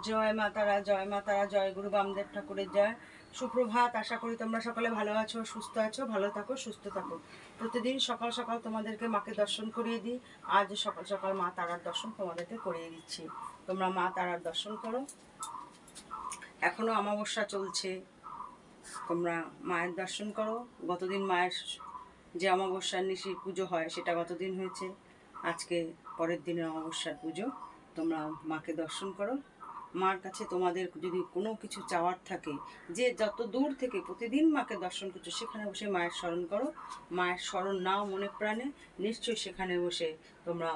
জয় মা তারা, জয় মা তারা, জয় গুরু বামদেব ঠাকুরের জয়। সুপ্রভাত। আশা করি তোমরা সকলে ভালো আছো, সুস্থ আছো। ভালো থাকো, সুস্থ থাকো। প্রতিদিন সকাল সকাল তোমাদেরকে মাকে দর্শন করিয়ে দিই। আজ সকাল সকাল মা তারার দর্শন তোমাদেরকে করিয়ে দিচ্ছি। তোমরা মা তারার দর্শন করো। এখনো অমাবস্যা চলছে, তোমরা মায়ের দর্শন করো। গতদিন মায়ের যে অমাবস্যার নিশির পুজো হয় সেটা গতদিন হয়েছে, আজকে পরের দিনের অমাবস্যার পুজো। তোমরা মাকে দর্শন করো। মার কাছে তোমাদের যদি কোনো কিছু চাওয়ার থাকে, যে যত দূর থেকে প্রতিদিন মাকে দর্শন করছো, সেখানে বসে মায়ের স্মরণ করো। মায়ের স্মরণ নাও মনে প্রাণে, নিশ্চয়ই সেখানে বসে তোমরা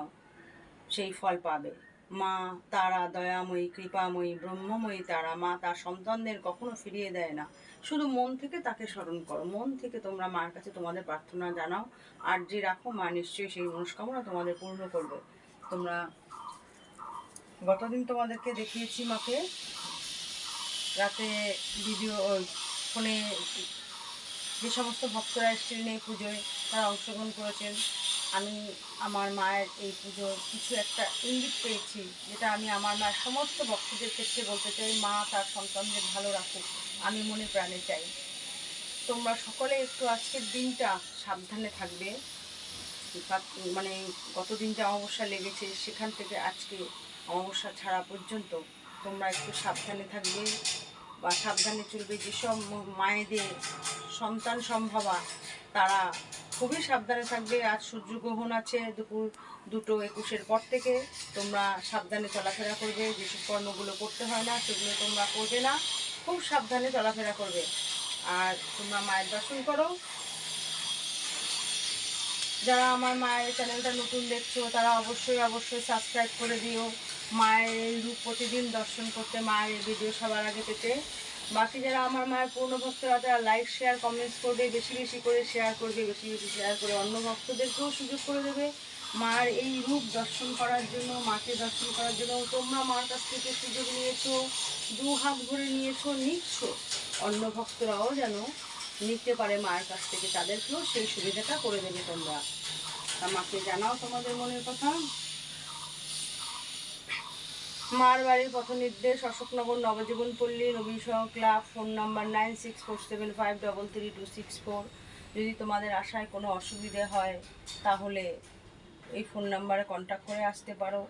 সেই ফল পাবে। মা তারা দয়াময়ী, কৃপাময়ী, ব্রহ্মময়ী তারা। মা তার সন্তানদের কখনো ফিরিয়ে দেয় না। শুধু মন থেকে তাকে স্মরণ করো, মন থেকে তোমরা মার কাছে তোমাদের প্রার্থনা জানাও, আর যে রাখো, মা নিশ্চয়ই সেই মনস্কামনা তোমাদের পূর্ণ করবে। তোমরা গতদিন তোমাদেরকে দেখিয়েছি মাকে রাতে ভিডিও, ফোনে যে সমস্ত ভক্তরা এসেছিলেন এই পুজোয়, তারা অংশগ্রহণ করেছেন। আমি আমার মায়ের এই পুজোর কিছু একটা ইঙ্গিত পেয়েছি, যেটা আমি আমার মায়ের সমস্ত ভক্তদের ক্ষেত্রে বলতে চাই। মা তার সন্তানদের ভালো রাখুক, আমি মনে প্রাণে চাই। তোমরা সকলে একটু আজকের দিনটা সাবধানে থাকবে। মানে গতদিন যে অমাবস্যা লেগেছে, সেখান থেকে আজকে অমাবস্যা ছাড়া পর্যন্ত তোমরা একটু সাবধানে থাকবে বা সাবধানে চলবে। যেসব মায়েদের সন্তান সম্ভবা, তারা খুবই সাবধানে থাকবে। আজ সূর্যগ্রহণ আছে দুপুর 2:21 পর থেকে। তোমরা সাবধানে চলাফেরা করবে। যেসব কর্মগুলো করতে হয় না, সেগুলো তোমরা করবে না। খুব সাবধানে চলাফেরা করবে। আর তোমরা মায়ের দর্শন করো। যারা আমার মায়ের চ্যানেলটা নতুন দেখছো, তারা অবশ্যই অবশ্যই সাবস্ক্রাইব করে দিও। মায়ের এই রূপ প্রতিদিন দর্শন করতে, মায়ের এই ভিডিও সবার আগে পেতে। বাকি যারা আমার মায়ের পূর্ণ ভক্তরা, তারা লাইক শেয়ার কমেন্টস করবে, বেশি বেশি করে শেয়ার করবে, বেশি বেশি শেয়ার করে অন্য ভক্তদেরকেও সুযোগ করে দেবে মায়ের এই রূপ দর্শন করার জন্য, মাকে দর্শন করার জন্য। তোমরা মার কাছ থেকে সুযোগ নিয়েছো, 2 হাত ভরে নিয়েছো, নিচ্ছ। অন্য ভক্তরাও যেন নিতে পারে মায়ের কাছ থেকে, তাদেরকেও সেই সুবিধাটা করে দেবে তোমরা। মাকে জানাও তোমাদের মনের কথা। মার বাড়ির পথ নির্দেশ অশোকনগর নবজীবন পল্লী, নবীন সহ ক্লাব। Phone number 9647533264। যদি তোমাদের আসায় কোনো অসুবিধে হয়, তাহলে এই ফোন নাম্বারে কন্ট্যাক্ট করে আসতে পারো।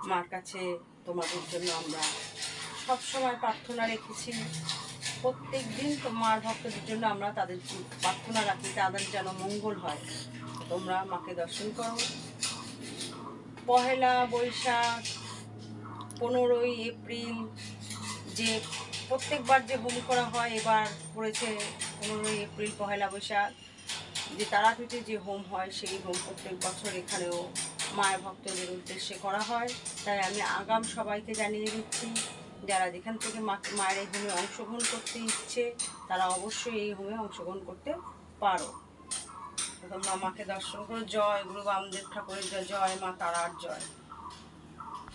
মার কাছে তোমাদের জন্য আমরা সব সময় প্রার্থনা রেখেছি। প্রত্যেক দিন তোমার ভক্তদের জন্য আমরা তাদের প্রার্থনা রাখি, তাদের যেন মঙ্গল হয়। তোমরা মাকে দর্শন করো। পহেলা বৈশাখ, 15ই এপ্রিল, যে প্রত্যেকবার যে হোম করা হয়, এবার পড়েছে 15ই এপ্রিল, পহেলা বৈশাখ, যে তারাপীঠে যে হোম হয়, সেই হোম প্রত্যেক বছর এখানেও মায়ের ভক্তদের উদ্দেশ্যে করা হয়। তাই আমি আগাম সবাইকে জানিয়ে দিচ্ছি, যারা যেখান থেকে মায়ের এই হোমে অংশগ্রহণ করতে ইচ্ছে, তারা অবশ্যই এই হোমে অংশগ্রহণ করতে পারো। তোমরা মাকে দর্শন করো। জয় গুরু বামদেব ঠাকুরের জয়, জয় মা তারার জয়।